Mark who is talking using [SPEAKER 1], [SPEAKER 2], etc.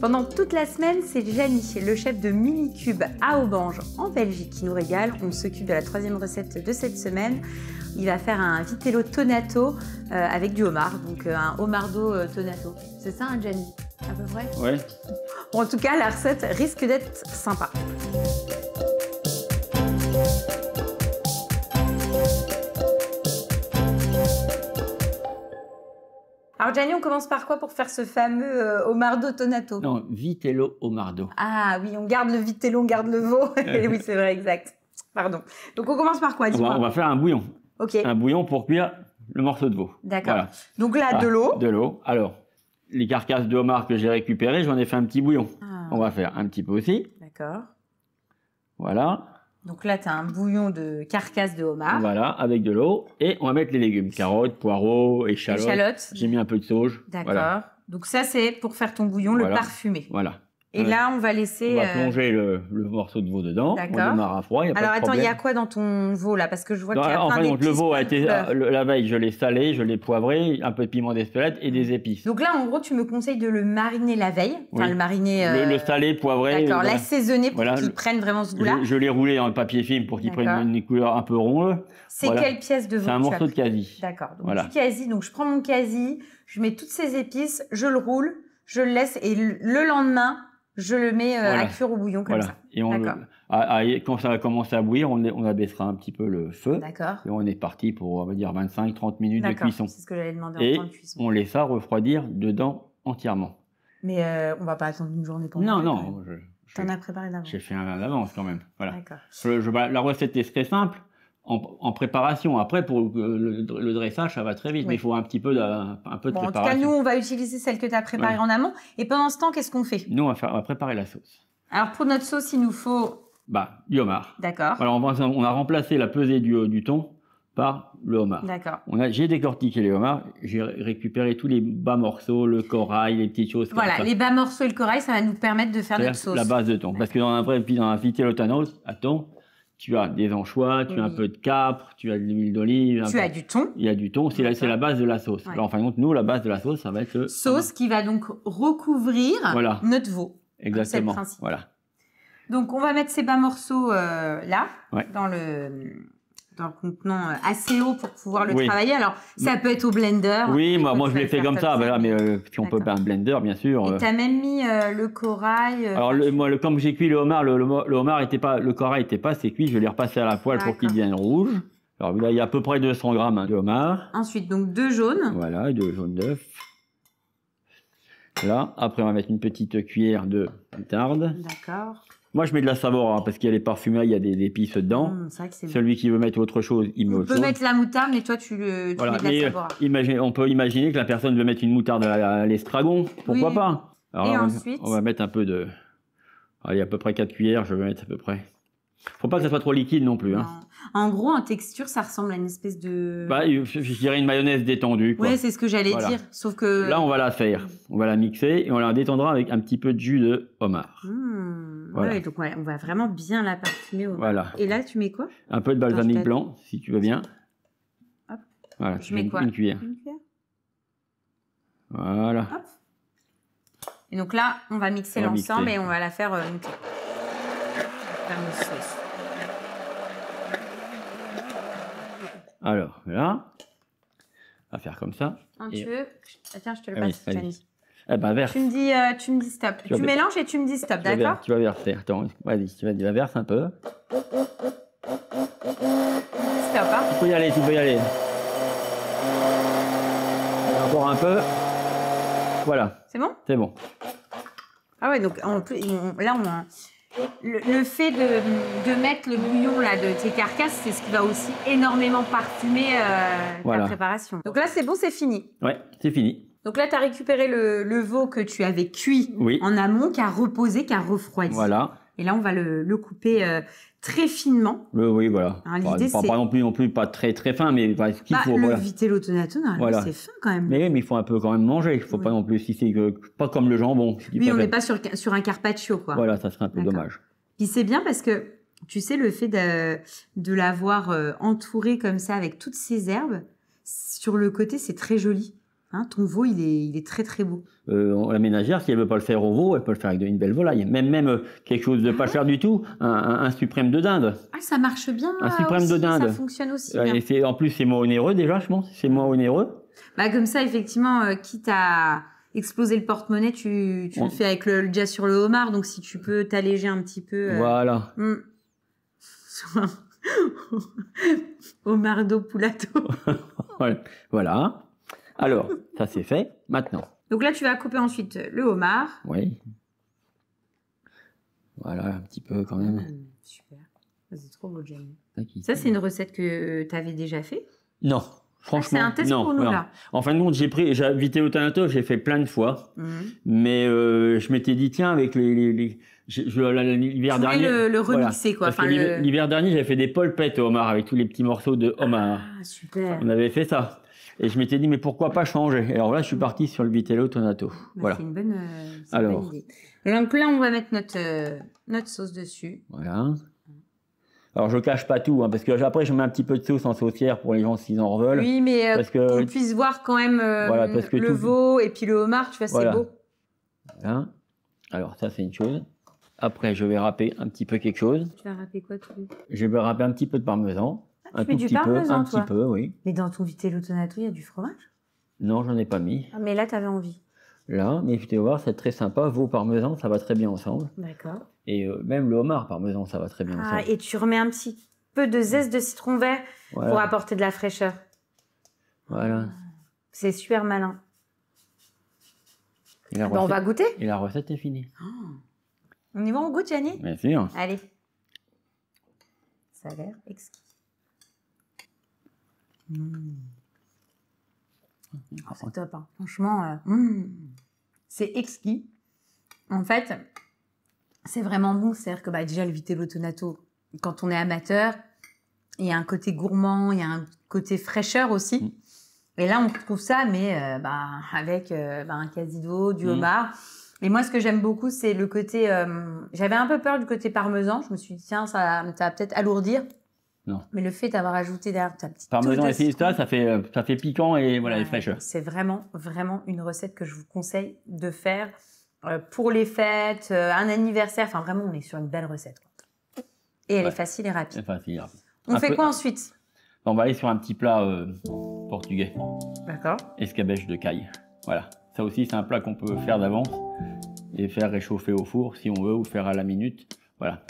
[SPEAKER 1] Pendant toute la semaine, c'est Gianni, le chef de Minicube à Aubange en Belgique, qui nous régale. On s'occupe de la troisième recette de cette semaine. Il va faire un vitello tonato avec du homard, donc un homardo tonato. C'est ça, hein, Gianni, à peu près?
[SPEAKER 2] Ouais.
[SPEAKER 1] Bon, en tout cas, la recette risque d'être sympa. Alors Gianni, on commence par quoi pour faire ce fameux homardo tonato?
[SPEAKER 2] Non, vitello homardo.
[SPEAKER 1] Ah oui, on garde le vitello, on garde le veau. Oui, c'est vrai, exact. Pardon. Donc on commence par quoi, dis-moi?
[SPEAKER 2] On va faire un bouillon.
[SPEAKER 1] Ok.
[SPEAKER 2] Un bouillon pour cuire le morceau de veau.
[SPEAKER 1] D'accord.
[SPEAKER 2] Voilà.
[SPEAKER 1] Donc là, de l'eau.
[SPEAKER 2] De l'eau. Alors, les carcasses de homard que j'ai récupérées, j'en ai fait un petit bouillon.
[SPEAKER 1] Ah.
[SPEAKER 2] On va faire un petit peu aussi.
[SPEAKER 1] D'accord.
[SPEAKER 2] Voilà.
[SPEAKER 1] Donc là, tu as un bouillon de carcasse de homard.
[SPEAKER 2] Voilà, avec de l'eau. Et on va mettre les légumes. Carottes, poireaux, échalotes.
[SPEAKER 1] Échalotes.
[SPEAKER 2] J'ai mis un peu de sauge.
[SPEAKER 1] D'accord.
[SPEAKER 2] Voilà.
[SPEAKER 1] Donc ça, c'est pour faire ton bouillon,
[SPEAKER 2] Voilà.
[SPEAKER 1] le parfumé.
[SPEAKER 2] Voilà.
[SPEAKER 1] Et là, on va laisser...
[SPEAKER 2] On va plonger le morceau de veau dedans.
[SPEAKER 1] D'accord.
[SPEAKER 2] On démarre à froid, il n'y a
[SPEAKER 1] Alors
[SPEAKER 2] pas de
[SPEAKER 1] attends, il
[SPEAKER 2] problème.
[SPEAKER 1] y a quoi dans ton veau là? Parce que je vois qu'il y a plein
[SPEAKER 2] Enfin, donc, le
[SPEAKER 1] d'épices,
[SPEAKER 2] veau a
[SPEAKER 1] plein de
[SPEAKER 2] été
[SPEAKER 1] couleurs.
[SPEAKER 2] la veille, je l'ai salé, je l'ai poivré, un peu de piment d'Espelette et des épices.
[SPEAKER 1] Donc là, en gros, tu me conseilles de le mariner la veille. Enfin,
[SPEAKER 2] Oui.
[SPEAKER 1] le mariner...
[SPEAKER 2] Le salé, poivré.
[SPEAKER 1] D'accord,
[SPEAKER 2] voilà.
[SPEAKER 1] l'assaisonner pour
[SPEAKER 2] Voilà.
[SPEAKER 1] qu'il prenne vraiment ce goût-là.
[SPEAKER 2] Je l'ai roulé en papier film pour qu'il prenne
[SPEAKER 1] D'accord.
[SPEAKER 2] une couleur un peu ronde.
[SPEAKER 1] C'est
[SPEAKER 2] Voilà.
[SPEAKER 1] quelle pièce de veau
[SPEAKER 2] C'est un
[SPEAKER 1] que tu
[SPEAKER 2] morceau
[SPEAKER 1] as
[SPEAKER 2] de
[SPEAKER 1] pris?
[SPEAKER 2] quasi.
[SPEAKER 1] D'accord. Donc
[SPEAKER 2] Voilà.
[SPEAKER 1] du quasi, donc je prends mon quasi, je mets toutes ces épices, je le roule, je le laisse et le lendemain, je le mets à
[SPEAKER 2] Voilà.
[SPEAKER 1] cuire au bouillon comme
[SPEAKER 2] Voilà.
[SPEAKER 1] ça.
[SPEAKER 2] Et
[SPEAKER 1] D'accord.
[SPEAKER 2] quand ça va commencer à bouillir, on abaissera un petit peu le feu.
[SPEAKER 1] D'accord.
[SPEAKER 2] Et on est parti pour, on va dire, 25-30 minutes de
[SPEAKER 1] D'accord.
[SPEAKER 2] cuisson.
[SPEAKER 1] C'est ce que j'allais demander en
[SPEAKER 2] Et
[SPEAKER 1] temps de cuisson.
[SPEAKER 2] on laisse ça refroidir dedans entièrement.
[SPEAKER 1] Mais on va pas attendre une journée pour
[SPEAKER 2] Non,
[SPEAKER 1] manger, quand
[SPEAKER 2] non.
[SPEAKER 1] même. T'en as préparé d'avance.
[SPEAKER 2] J'ai fait un à l'avance quand même. Voilà.
[SPEAKER 1] D'accord.
[SPEAKER 2] La recette est très simple en préparation. Après, pour le dressage, ça va très vite,
[SPEAKER 1] Oui.
[SPEAKER 2] mais il faut un peu de
[SPEAKER 1] Bon, en tout cas,
[SPEAKER 2] préparation.
[SPEAKER 1] nous, on va utiliser celle que tu as préparée
[SPEAKER 2] Ouais.
[SPEAKER 1] en amont. Et pendant ce temps, qu'est-ce qu'on fait?
[SPEAKER 2] Nous, on va préparer la sauce.
[SPEAKER 1] Alors, pour notre sauce, il nous faut...
[SPEAKER 2] Du homard.
[SPEAKER 1] D'accord.
[SPEAKER 2] Alors, on a remplacé la pesée du thon par le homard.
[SPEAKER 1] D'accord.
[SPEAKER 2] J'ai décortiqué les homards, j'ai récupéré tous les bas morceaux, le corail, les petites choses comme
[SPEAKER 1] Voilà,
[SPEAKER 2] ça.
[SPEAKER 1] les bas morceaux et le corail, ça va nous permettre de faire notre
[SPEAKER 2] C'est
[SPEAKER 1] sauce.
[SPEAKER 2] la base de thon. Parce que dans un vitello à thon, tu as des anchois, tu as un
[SPEAKER 1] Oui.
[SPEAKER 2] peu de capre, tu as de l'huile d'olive.
[SPEAKER 1] Tu as du thon.
[SPEAKER 2] Il y a du thon, c'est la base de la sauce.
[SPEAKER 1] Ouais.
[SPEAKER 2] Alors, en fin de compte, nous, la base de la sauce, ça va être le
[SPEAKER 1] Sauce qui va donc recouvrir
[SPEAKER 2] Voilà.
[SPEAKER 1] notre veau.
[SPEAKER 2] Exactement.
[SPEAKER 1] C'est le principe.
[SPEAKER 2] Voilà.
[SPEAKER 1] Donc, on va mettre ces bas morceaux là,
[SPEAKER 2] Ouais.
[SPEAKER 1] dans le contenant assez haut pour pouvoir le
[SPEAKER 2] Oui.
[SPEAKER 1] travailler. Alors, ça peut être au blender.
[SPEAKER 2] Oui,
[SPEAKER 1] Toi,
[SPEAKER 2] moi
[SPEAKER 1] tu
[SPEAKER 2] je
[SPEAKER 1] vas
[SPEAKER 2] l'ai
[SPEAKER 1] le
[SPEAKER 2] fait
[SPEAKER 1] faire
[SPEAKER 2] comme ça, voilà, mais si on peut
[SPEAKER 1] D'accord.
[SPEAKER 2] pas un blender, bien sûr.
[SPEAKER 1] Et tu as même mis le corail.
[SPEAKER 2] Alors, comme j'ai cuit le homard, le homard était pas, le corail était pas assez cuit, je l'ai repassé à la poêle pour qu'il
[SPEAKER 1] D'accord.
[SPEAKER 2] devienne rouge. Alors là, il y a à peu près 200 grammes de homard.
[SPEAKER 1] Ensuite, donc 2 jaunes.
[SPEAKER 2] Voilà, et 2 jaunes d'œufs. Là, après on va mettre une petite cuillère de moutarde.
[SPEAKER 1] D'accord.
[SPEAKER 2] Moi je mets de la Savora parce qu'elle est parfumée, il y a des épices dedans.
[SPEAKER 1] C'est vrai que c'est bon.
[SPEAKER 2] Celui qui veut mettre autre chose, il met
[SPEAKER 1] On
[SPEAKER 2] autre
[SPEAKER 1] peut
[SPEAKER 2] chose.
[SPEAKER 1] mettre la moutarde, mais toi, tu
[SPEAKER 2] Voilà,
[SPEAKER 1] mets de la
[SPEAKER 2] mais
[SPEAKER 1] Savora.
[SPEAKER 2] on peut imaginer que la personne veut mettre une moutarde à l'estragon, pourquoi
[SPEAKER 1] Oui.
[SPEAKER 2] pas. Alors
[SPEAKER 1] Et
[SPEAKER 2] là,
[SPEAKER 1] ensuite
[SPEAKER 2] on va mettre un peu de... Allez, à peu près 4 cuillères, je vais mettre à peu près. Faut pas que ça soit trop liquide non plus. Hein.
[SPEAKER 1] Non. En gros, en texture, ça ressemble à une espèce de...
[SPEAKER 2] Je dirais une mayonnaise détendue. Quoi.
[SPEAKER 1] Oui, c'est ce que j'allais
[SPEAKER 2] Voilà.
[SPEAKER 1] dire. Sauf que...
[SPEAKER 2] Là, on va la faire. On va la mixer et on la détendra avec un petit peu de jus de homard. Voilà.
[SPEAKER 1] Ouais, donc on va vraiment bien la parfumer.
[SPEAKER 2] Voilà.
[SPEAKER 1] Et là, tu mets quoi?
[SPEAKER 2] Un peu de
[SPEAKER 1] Attends,
[SPEAKER 2] balsamique
[SPEAKER 1] je
[SPEAKER 2] blanc, si tu veux bien.
[SPEAKER 1] Hop.
[SPEAKER 2] Voilà,
[SPEAKER 1] Je mets quoi?
[SPEAKER 2] une cuillère.
[SPEAKER 1] Une cuillère.
[SPEAKER 2] Voilà.
[SPEAKER 1] Hop. Et donc là, on va mixer
[SPEAKER 2] On va
[SPEAKER 1] l'ensemble
[SPEAKER 2] mixer.
[SPEAKER 1] et on va la faire monter. La fameuse sauce.
[SPEAKER 2] Alors, là, on va faire comme ça.
[SPEAKER 1] Quand
[SPEAKER 2] Et-
[SPEAKER 1] tu veux... Tiens, je te le
[SPEAKER 2] Allez,
[SPEAKER 1] passe,
[SPEAKER 2] allez.
[SPEAKER 1] Gianni.
[SPEAKER 2] Eh ben, verse.
[SPEAKER 1] Tu me dis stop.
[SPEAKER 2] Tu vas
[SPEAKER 1] Tu
[SPEAKER 2] ver-
[SPEAKER 1] mélanges et tu me dis stop, d'accord?
[SPEAKER 2] Tu vas verser. Attends, vas-y, tu vas verser un peu.
[SPEAKER 1] Stop, hein?
[SPEAKER 2] Tu peux y aller, tu peux y aller. Encore un peu. Voilà,
[SPEAKER 1] C'est bon?
[SPEAKER 2] c'est bon.
[SPEAKER 1] Ah ouais, donc en plus, là, le fait de mettre le bouillon là, de tes carcasses, c'est ce qui va aussi énormément parfumer
[SPEAKER 2] Voilà.
[SPEAKER 1] ta préparation. Donc là, c'est bon, c'est fini.
[SPEAKER 2] Ouais, c'est fini.
[SPEAKER 1] Donc là, tu as récupéré le veau que tu avais cuit
[SPEAKER 2] Oui.
[SPEAKER 1] en amont, qui a reposé, qui a refroidi.
[SPEAKER 2] Voilà.
[SPEAKER 1] Et là, on va le couper très finement.
[SPEAKER 2] Oui, voilà.
[SPEAKER 1] Hein, l'idée, c'est-
[SPEAKER 2] pas non plus pas très très fin, mais ce qu'il faut.
[SPEAKER 1] Le
[SPEAKER 2] Voilà.
[SPEAKER 1] vitello tonato, normalement,
[SPEAKER 2] Voilà.
[SPEAKER 1] c'est fin quand même.
[SPEAKER 2] Mais il faut un peu quand même manger. Il faut
[SPEAKER 1] Oui.
[SPEAKER 2] pas non plus si c'est pas comme le jambon. si tu
[SPEAKER 1] Oui, on
[SPEAKER 2] préfères.
[SPEAKER 1] n'est pas sur un carpaccio, quoi.
[SPEAKER 2] Voilà, ça serait un peu
[SPEAKER 1] D'accord.
[SPEAKER 2] dommage.
[SPEAKER 1] Puis c'est bien parce que, tu sais, le fait de l'avoir entouré comme ça avec toutes ces herbes, sur le côté, c'est très joli. Hein, ton veau, il est très très beau.
[SPEAKER 2] La ménagère, si elle veut pas le faire au veau, elle peut le faire avec une belle volaille. Même quelque chose de pas cher du tout, un suprême de dinde.
[SPEAKER 1] Ah, ça marche bien.
[SPEAKER 2] Un suprême
[SPEAKER 1] aussi,
[SPEAKER 2] de dinde.
[SPEAKER 1] Ça fonctionne aussi bien.
[SPEAKER 2] Et en plus, c'est moins onéreux déjà, je pense. C'est moins onéreux.
[SPEAKER 1] Bah, comme ça, effectivement, quitte à exploser le porte-monnaie, tu le fais avec déjà sur le homard. Donc, si tu peux t'alléger un petit peu.
[SPEAKER 2] Voilà.
[SPEAKER 1] Homardo Pulato.
[SPEAKER 2] Voilà. Alors, ça c'est fait. Maintenant.
[SPEAKER 1] Donc là, tu vas couper ensuite le homard.
[SPEAKER 2] Oui. Voilà, un petit peu quand même.
[SPEAKER 1] Super. C'est trop beau, Jamie.
[SPEAKER 2] Ça,
[SPEAKER 1] c'est une recette que tu avais déjà fait?
[SPEAKER 2] Non. Franchement,
[SPEAKER 1] c'est un test pour nous, là.
[SPEAKER 2] En fin de compte, j'ai Vitello Tonato, j'ai fait plein de fois. Mais je m'étais dit, tiens, avec l'hiver dernier...
[SPEAKER 1] le remixer, quoi.
[SPEAKER 2] Parce que l'hiver dernier, j'avais fait des polpettes au homard avec tous les petits morceaux de homard.
[SPEAKER 1] Ah, super.
[SPEAKER 2] On avait fait ça. Et je m'étais dit, mais pourquoi pas changer? Et alors là, je suis parti sur le Vitello Tonato. Voilà.
[SPEAKER 1] C'est une bonne idée. Donc là, on va mettre notre sauce dessus.
[SPEAKER 2] Voilà. Alors, je cache pas tout, hein, parce que après, je mets un petit peu de sauce en saucière pour les gens s'ils en veulent.
[SPEAKER 1] Oui, mais qu'on puisse voir quand même le veau et puis le homard, tu vois, c'est beau.
[SPEAKER 2] Voilà. Alors, ça, c'est une chose. Après, je vais râper un petit peu quelque chose.
[SPEAKER 1] Tu vas râper quoi, toi?
[SPEAKER 2] Je vais râper un petit peu de parmesan.
[SPEAKER 1] Tu mets du parmesan,
[SPEAKER 2] un petit peu, oui.
[SPEAKER 1] Mais dans ton Vitello Tonato, il y a du fromage?
[SPEAKER 2] Non, j'en ai pas mis.
[SPEAKER 1] Ah, mais là, tu avais envie.
[SPEAKER 2] Là, mais tu vas voir, c'est très sympa. Veau parmesan, ça va très bien ensemble.
[SPEAKER 1] D'accord.
[SPEAKER 2] Et même le homard parmesan, ça va très bien ensemble.
[SPEAKER 1] Et tu remets un petit peu de zeste de citron vert pour apporter de la fraîcheur.
[SPEAKER 2] Voilà.
[SPEAKER 1] C'est super malin. On va goûter.
[SPEAKER 2] Et la recette est finie.
[SPEAKER 1] On y va, on goûte, Gianni?
[SPEAKER 2] Bien sûr.
[SPEAKER 1] Allez. Ça a l'air exquis. C'est top, hein. Franchement, c'est exquis. En fait, c'est vraiment bon. C'est-à-dire que déjà, le Vitello Tonato, quand on est amateur, il y a un côté gourmand, il y a un côté fraîcheur aussi. Et là, on trouve ça, mais avec un casido, du homard. Et moi, ce que j'aime beaucoup, c'est le côté... j'avais un peu peur du côté parmesan. Je me suis dit, tiens, ça va peut-être alourdir.
[SPEAKER 2] Non.
[SPEAKER 1] Mais le fait d'avoir ajouté derrière ta petite
[SPEAKER 2] parmesan et fiesta, ça fait piquant et voilà, et fraîcheur.
[SPEAKER 1] C'est vraiment, vraiment une recette que je vous conseille de faire pour les fêtes, un anniversaire. Enfin, vraiment, on est sur une belle recette, quoi. Et elle est facile et rapide.
[SPEAKER 2] C'est facile et rapide.
[SPEAKER 1] On fait quoi ensuite?
[SPEAKER 2] On va aller sur un petit plat portugais.
[SPEAKER 1] D'accord.
[SPEAKER 2] Escabeche de caille. Voilà. Ça aussi, c'est un plat qu'on peut faire d'avance et faire réchauffer au four si on veut ou faire à la minute. Voilà.